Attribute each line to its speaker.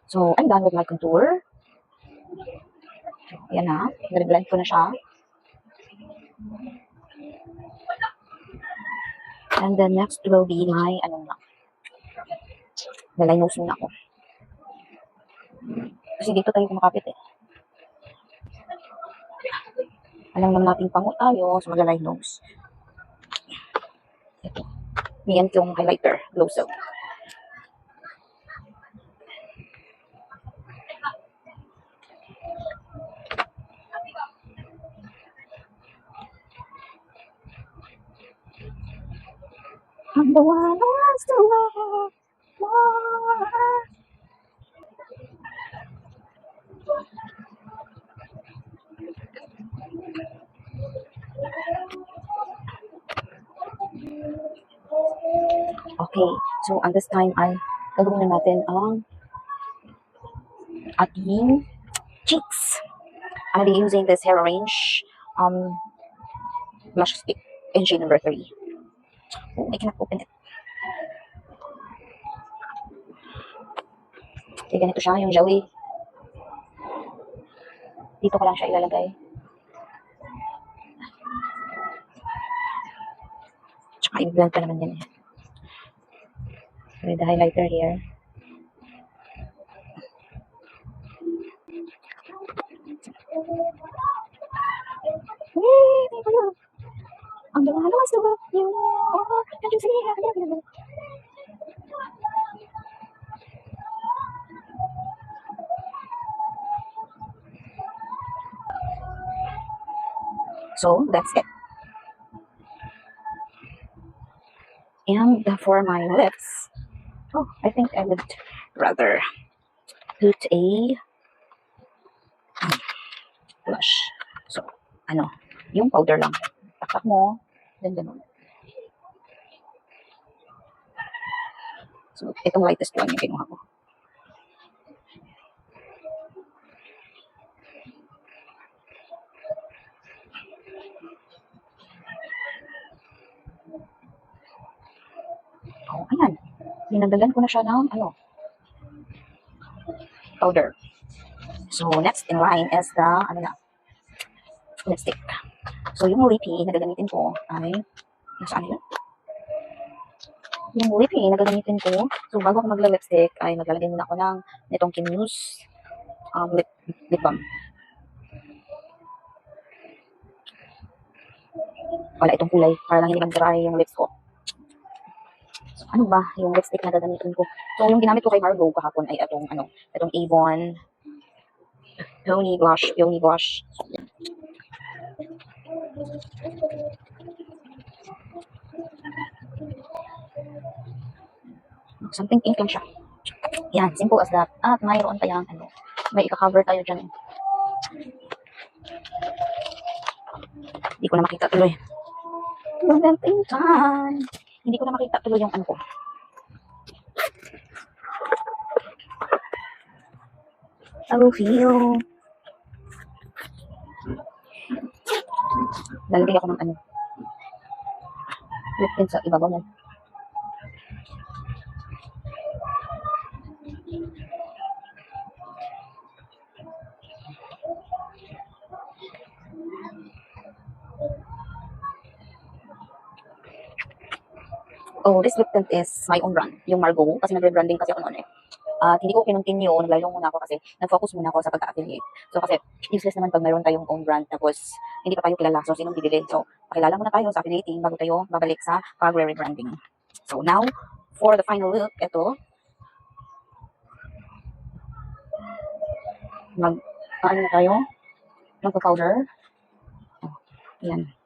Speaker 1: So, I'm done with my contour. Ayan na. Nag-blend ko na siya. And then next will be my, lalay nose muna ako. Kasi dito tayo kumakapit eh. Alam naman natin pango tayo sa maglalay nose. Ito. Yan yung highlighter, Glow Silk. I'm the one who wants to love more. Okay, so at this time ay gagawin na natin ang ating cheeks. I'm gonna be using this hair orange blush stick in shade number 3. Oh, I cannot open it. Okay, ganito siya, yung jelly. Dito ko lang siya ilalagay. Tsaka i-blend pa naman yan eh. With the highlighter here. Yay! Thank you. I'm the one who wants to love you. Oh, can't you see? So, that's it. And for my lips, I think I would rather put a blush. So, yung powder lang. Taktak mo, then ganun. So, itong lightest one yung kinuha ko. Oh, ayan. Dinagdagan ko na siya ng, powder. So, next in line is the, lipstick. So, yung lippy na gagamitin ko ay, nasaan yun? Yung lippy na gagamitin ko, so bago ako magla-lipstick, ay maglalagay muna ako ng nitong Kim Muse lip balm. Wala itong kulay, para lang hindi mag-dry yung lips ko. So, ano ba yung lipstick na gagamitin ko? So, yung ginamit ko kay Margot kahapon ay itong Avon Peony Blush. Something pink lang siya. Yan, simple as that. At mayroon tayong may ika-cover tayo dyan. Hindi ko na makita tuloy. Hindi ko na makita tuloy yung ko. I will feel. Lalagay ako ng lip tint sa ibabaw mo. Oh, this lip tint is my own brand, yung Margot, kasi nag-rebranding kasi ako noon eh. At hindi ko kinontinue, naglayong muna ako kasi nag-focus muna ako sa pagka-affiliate. So kasi useless naman pag mayroon tayong own brand tapos hindi pa tayo kilala, so sinong bibili? So pakilala muna tayo sa affiliating bago tayo babalik sa pag-rebranding. So now, for the final look, ito. Na tayo? Magpa-powder. Oh, yan.